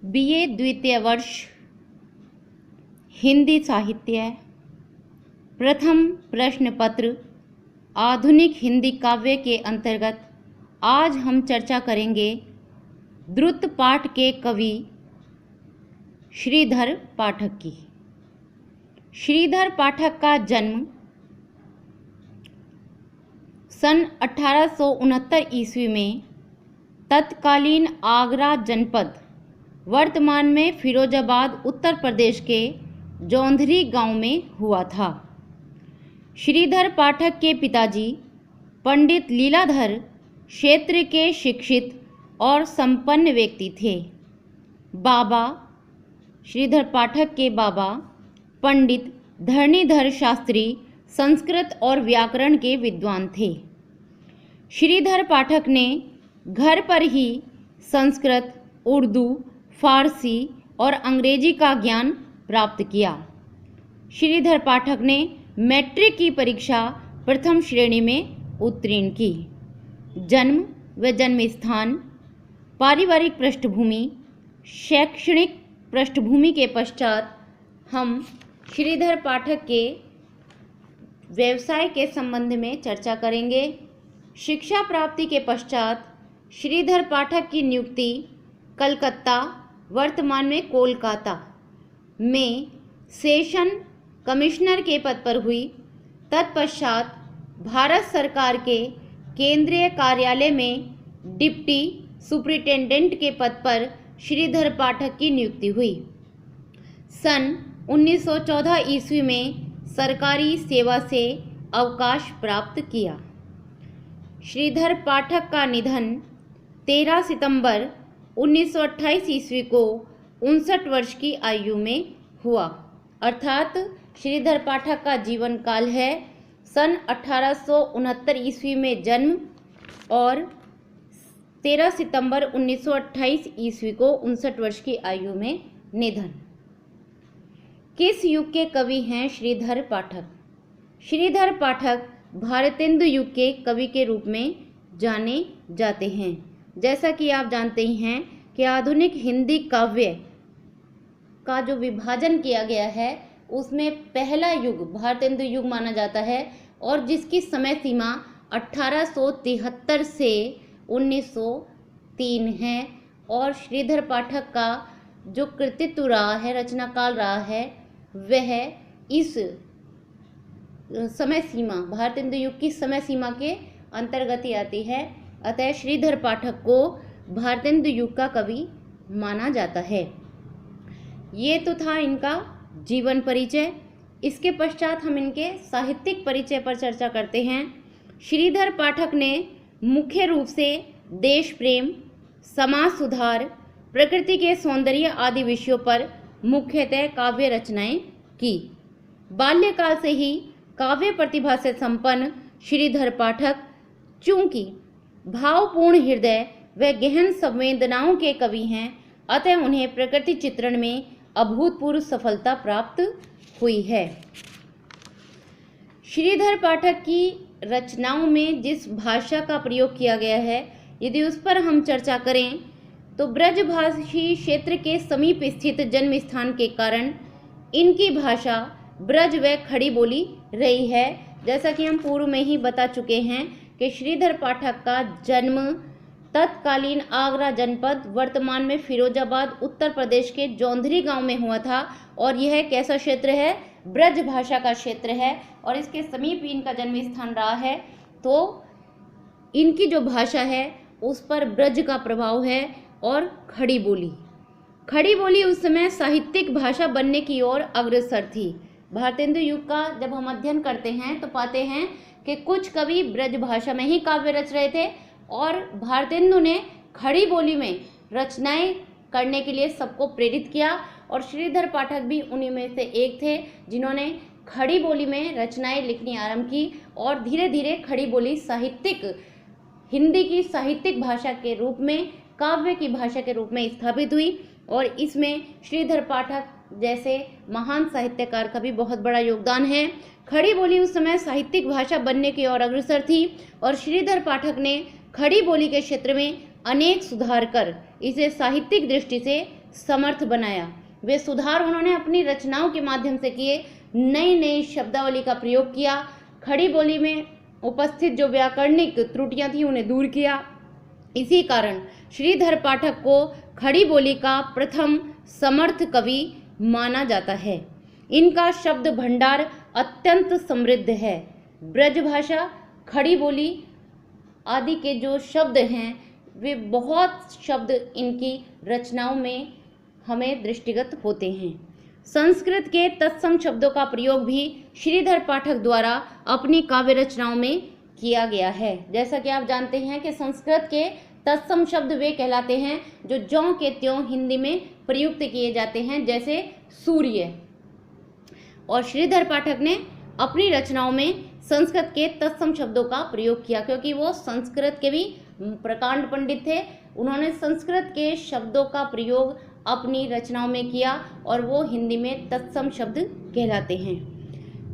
BA द्वितीय वर्ष हिंदी साहित्य। प्रथम प्रश्न पत्र आधुनिक हिंदी काव्य के अंतर्गत आज हम चर्चा करेंगे द्रुत पाठ के कवि श्रीधर पाठक की। श्रीधर पाठक का जन्म सन 1869 ईस्वी में तत्कालीन आगरा जनपद, वर्तमान में फिरोजाबाद, उत्तर प्रदेश के जौंधरी गांव में हुआ था। श्रीधर पाठक के पिताजी पंडित लीलाधर क्षेत्र के शिक्षित और संपन्न व्यक्ति थे। श्रीधर पाठक के बाबा पंडित धरणीधर शास्त्री संस्कृत और व्याकरण के विद्वान थे। श्रीधर पाठक ने घर पर ही संस्कृत, उर्दू, फारसी और अंग्रेजी का ज्ञान प्राप्त किया। श्रीधर पाठक ने मैट्रिक की परीक्षा प्रथम श्रेणी में उत्तीर्ण की। जन्म व जन्म स्थान, पारिवारिक पृष्ठभूमि, शैक्षणिक पृष्ठभूमि के पश्चात हम श्रीधर पाठक के व्यवसाय के संबंध में चर्चा करेंगे। शिक्षा प्राप्ति के पश्चात श्रीधर पाठक की नियुक्ति कलकत्ता, वर्तमान में कोलकाता में सेशन कमिश्नर के पद पर हुई। तत्पश्चात भारत सरकार के केंद्रीय कार्यालय में डिप्टी सुपरिटेंडेंट के पद पर श्रीधर पाठक की नियुक्ति हुई। सन 1914 ईस्वी में सरकारी सेवा से अवकाश प्राप्त किया। श्रीधर पाठक का निधन 13 सितंबर 1928 ईस्वी को 59 वर्ष की आयु में हुआ। अर्थात श्रीधर पाठक का जीवन काल है सन 1869 ईस्वी में जन्म और 13 सितंबर 1928 ईस्वी को 59 वर्ष की आयु में निधन। किस युग के कवि हैं श्रीधर पाठक? श्रीधर पाठक भारतेंदु युग के कवि के रूप में जाने जाते हैं। जैसा कि आप जानते ही हैं कि आधुनिक हिंदी काव्य का जो विभाजन किया गया है उसमें पहला युग भारतेंदु युग माना जाता है और जिसकी समय सीमा 1873 से 1903 है। और श्रीधर पाठक का जो कृतित्व रहा है, रचना काल रहा है, वह इस समय सीमा, भारतेंदु युग की समय सीमा के अंतर्गत ही आती है। अतः श्रीधर पाठक को भारतेंदु युग का कवि माना जाता है। ये तो था इनका जीवन परिचय। इसके पश्चात हम इनके साहित्यिक परिचय पर चर्चा करते हैं। श्रीधर पाठक ने मुख्य रूप से देश प्रेम, समाज सुधार, प्रकृति के सौंदर्य आदि विषयों पर मुख्यतः काव्य रचनाएं की। बाल्यकाल से ही काव्य प्रतिभा से संपन्न श्रीधर पाठक चूंकि भावपूर्ण हृदय व गहन संवेदनाओं के कवि हैं, अतः उन्हें प्रकृति चित्रण में अभूतपूर्व सफलता प्राप्त हुई है। श्रीधर पाठक की रचनाओं में जिस भाषा का प्रयोग किया गया है, यदि उस पर हम चर्चा करें तो ब्रजभाषी क्षेत्र के समीप स्थित जन्म स्थान के कारण इनकी भाषा ब्रज व खड़ी बोली रही है। जैसा कि हम पूर्व में ही बता चुके हैं कि श्रीधर पाठक का जन्म तत्कालीन आगरा जनपद, वर्तमान में फिरोजाबाद, उत्तर प्रदेश के जौंधरी गांव में हुआ था। और यह कैसा क्षेत्र है? ब्रज भाषा का क्षेत्र है और इसके समीप ही इनका जन्म स्थान रहा है। तो इनकी जो भाषा है उस पर ब्रज का प्रभाव है। और खड़ी बोली उस समय साहित्यिक भाषा बनने की ओर अग्रसर थी। भारतेंदु युग का जब हम अध्ययन करते हैं तो पाते हैं कि कुछ कवि ब्रज भाषा में ही काव्य रच रहे थे और भारतेंदु ने खड़ी बोली में रचनाएं करने के लिए सबको प्रेरित किया। और श्रीधर पाठक भी उन्हीं में से एक थे जिन्होंने खड़ी बोली में रचनाएं लिखनी आरंभ की और धीरे धीरे खड़ी बोली हिंदी की साहित्यिक भाषा के रूप में, काव्य की भाषा के रूप में स्थापित हुई। और इसमें श्रीधर पाठक जैसे महान साहित्यकार का भी बहुत बड़ा योगदान है। खड़ी बोली उस समय साहित्यिक भाषा बनने की ओर अग्रसर थी और श्रीधर पाठक ने खड़ी बोली के क्षेत्र में अनेक सुधार कर इसे साहित्यिक दृष्टि से समर्थ बनाया। वे सुधार उन्होंने अपनी रचनाओं के माध्यम से किए, नई नई शब्दावली का प्रयोग किया, खड़ी बोली में उपस्थित जो व्याकरणिक त्रुटियां थी उन्हें दूर किया। इसी कारण श्रीधर पाठक को खड़ी बोली का प्रथम समर्थ कवि माना जाता है। इनका शब्द भंडार अत्यंत समृद्ध है। ब्रजभाषा, खड़ी बोली आदि के जो शब्द हैं वे बहुत शब्द इनकी रचनाओं में हमें दृष्टिगत होते हैं। संस्कृत के तत्सम शब्दों का प्रयोग भी श्रीधर पाठक द्वारा अपनी काव्य रचनाओं में किया गया है। जैसा कि आप जानते हैं कि संस्कृत के तत्सम शब्द वे कहलाते हैं जो ज्यों के त्यों हिंदी में प्रयुक्त किए जाते हैं, जैसे सूर्य। और श्रीधर पाठक ने अपनी रचनाओं में संस्कृत के तत्सम शब्दों का प्रयोग किया, क्योंकि वो संस्कृत के भी प्रकांड पंडित थे। उन्होंने संस्कृत के शब्दों का प्रयोग अपनी रचनाओं में किया और वो हिंदी में तत्सम शब्द कहलाते हैं।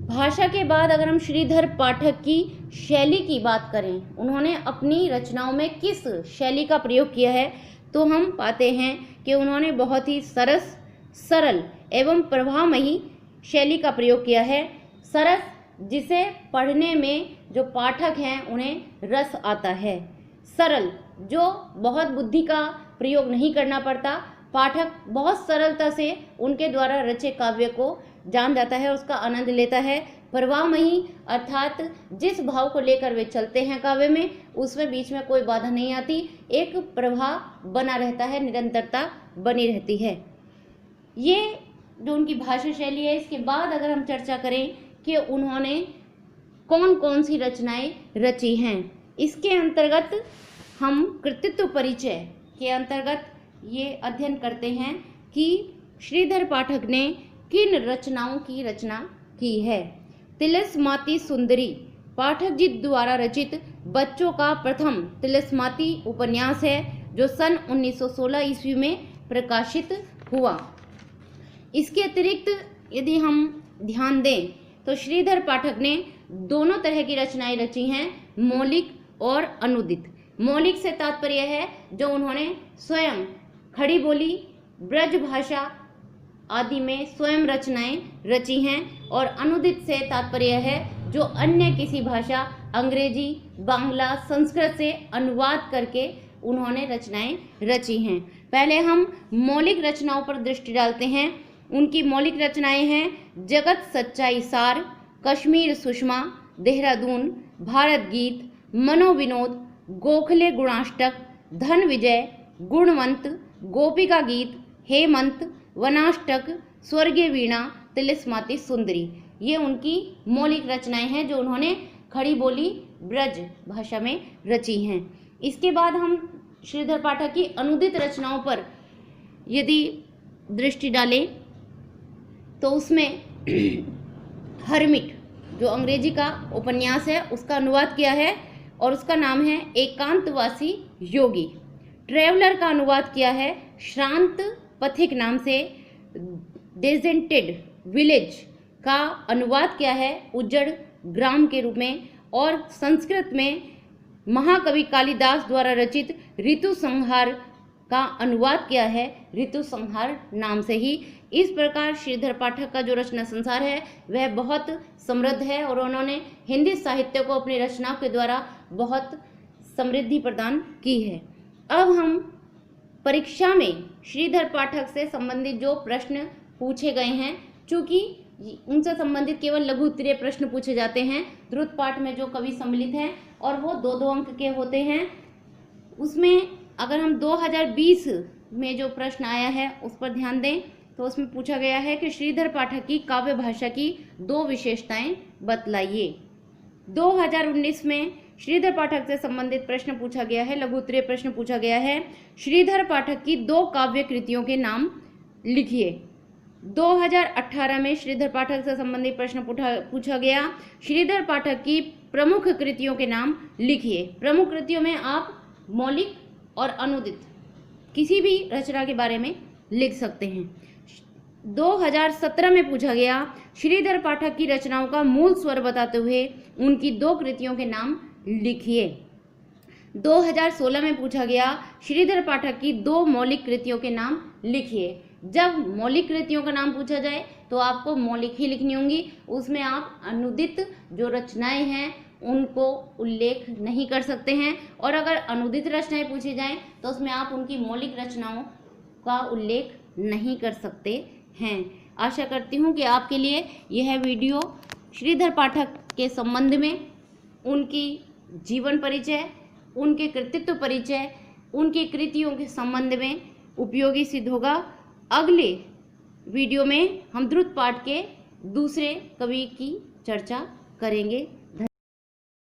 भाषा के बाद अगर हम श्रीधर पाठक की शैली की बात करें, उन्होंने अपनी रचनाओं में किस शैली का प्रयोग किया है, तो हम पाते हैं कि उन्होंने बहुत ही सरस, सरल एवं प्रभावमयी शैली का प्रयोग किया है। सरस, जिसे पढ़ने में जो पाठक हैं उन्हें रस आता है। सरल, जो बहुत बुद्धि का प्रयोग नहीं करना पड़ता, पाठक बहुत सरलता से उनके द्वारा रचे काव्य को जान जाता है, उसका आनंद लेता है। प्रवाहमयी, अर्थात जिस भाव को लेकर वे चलते हैं काव्य में, उसमें बीच में कोई बाधा नहीं आती, एक प्रवाह बना रहता है, निरंतरता बनी रहती है। ये जो उनकी भाषा शैली है। इसके बाद अगर हम चर्चा करें कि उन्होंने कौन कौन सी रचनाएं रची हैं, इसके अंतर्गत हम कृतित्व परिचय के अंतर्गत ये अध्ययन करते हैं कि श्रीधर पाठक ने किन रचनाओं की रचना की है। तिलिस्माती सुंदरी पाठक जी द्वारा रचित बच्चों का प्रथम तिलिस्माती उपन्यास है, जो सन 1916 ईस्वी में प्रकाशित हुआ। इसके अतिरिक्त यदि हम ध्यान दें तो श्रीधर पाठक ने दोनों तरह की रचनाएं रची हैं, मौलिक और अनुदित। मौलिक से तात्पर्य है जो उन्होंने स्वयं खड़ी बोली, ब्रज भाषा आदि में स्वयं रचनाएं रची हैं, और अनुदित से तात्पर्य है जो अन्य किसी भाषा, अंग्रेजी, बांग्ला, संस्कृत से अनुवाद करके उन्होंने रचनाएं रची हैं। पहले हम मौलिक रचनाओं पर दृष्टि डालते हैं। उनकी मौलिक रचनाएं हैं जगत सच्चाई सार, कश्मीर सुषमा, देहरादून, भारत गीत, मनोविनोद, गोखले गुणाष्टक, धन विजय, गुणवंत, गोपिका गीत, हेमंत, वनाष्टक, स्वर्गीय वीणा, तिलिस्माती सुंदरी। ये उनकी मौलिक रचनाएं हैं जो उन्होंने खड़ी बोली ब्रज भाषा में रची हैं। इसके बाद हम श्रीधर पाठक की अनुदित रचनाओं पर यदि दृष्टि डालें तो उसमें हर्मिट जो अंग्रेजी का उपन्यास है उसका अनुवाद किया है और उसका नाम है एकांतवासी योगी। ट्रेवलर का अनुवाद किया है श्रांत पथिक नाम से। डेजेंटेड विलेज का अनुवाद किया है उज्जड़ ग्राम के रूप में। और संस्कृत में महाकवि कालिदास द्वारा रचित ऋतु संहार का अनुवाद किया है ऋतु संहार नाम से ही। इस प्रकार श्रीधर पाठक का जो रचना संसार है वह बहुत समृद्ध है और उन्होंने हिंदी साहित्य को अपनी रचनाओं के द्वारा बहुत समृद्धि प्रदान की है। अब हम परीक्षा में श्रीधर पाठक से संबंधित जो प्रश्न पूछे गए हैं, चूँकि उनसे संबंधित केवल लघु उत्तरीय प्रश्न पूछे जाते हैं द्रुत पाठ में जो कवि सम्मिलित हैं और वो 2-2 अंक के होते हैं। उसमें अगर हम 2020 में जो प्रश्न आया है उस पर ध्यान दें तो उसमें पूछा गया है कि श्रीधर पाठक की काव्य भाषा की 2 विशेषताएं बतलाइए। 2019 में श्रीधर पाठक से संबंधित प्रश्न पूछा गया है, लघु उत्तरीय प्रश्न पूछा गया है, श्रीधर पाठक की 2 काव्य कृतियों के नाम लिखिए। 2018 में श्रीधर पाठक से संबंधित प्रश्न पूछा गया, श्रीधर पाठक की प्रमुख कृतियों के नाम लिखिए। प्रमुख कृतियों में आप मौलिक और अनुदित किसी भी रचना के बारे में लिख सकते हैं। 2017 में पूछा गया, श्रीधर पाठक की रचनाओं का मूल स्वर बताते हुए उनकी 2 कृतियों के नाम लिखिए। 2016 में पूछा गया श्रीधर पाठक की 2 मौलिक कृतियों के नाम लिखिए। जब मौलिक कृतियों का नाम पूछा जाए तो आपको मौलिक ही लिखनी होंगी, उसमें आप अनुदित जो रचनाएं हैं उनको उल्लेख नहीं कर सकते हैं, और अगर अनुदित रचनाएं पूछी जाएं तो उसमें आप उनकी मौलिक रचनाओं का उल्लेख नहीं कर सकते हैं। आशा करती हूँ कि आपके लिए यह वीडियो श्रीधर पाठक के संबंध में, उनकी जीवन परिचय, उनके कृतित्व परिचय, उनकी कृतियों के संबंध में उपयोगी सिद्ध होगा। अगले वीडियो में हम द्रुत पाठ के दूसरे कवि की चर्चा करेंगे।